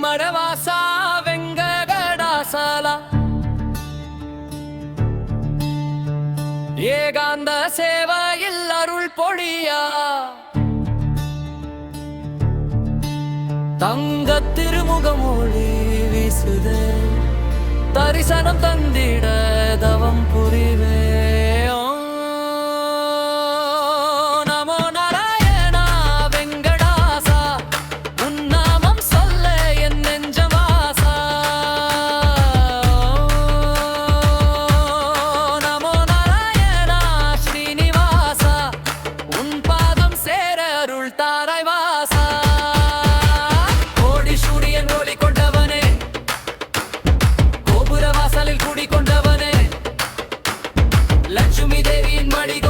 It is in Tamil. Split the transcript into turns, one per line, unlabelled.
மடவாசா வெங்கடாசலா ஏகாந்த சேவையில் அருள் பொழியா தங்க திருமுகமொழி வீசுதே தரிசனம் தந்திட தவம் புரிவே லட்சுமி தேவியின் மடிகள்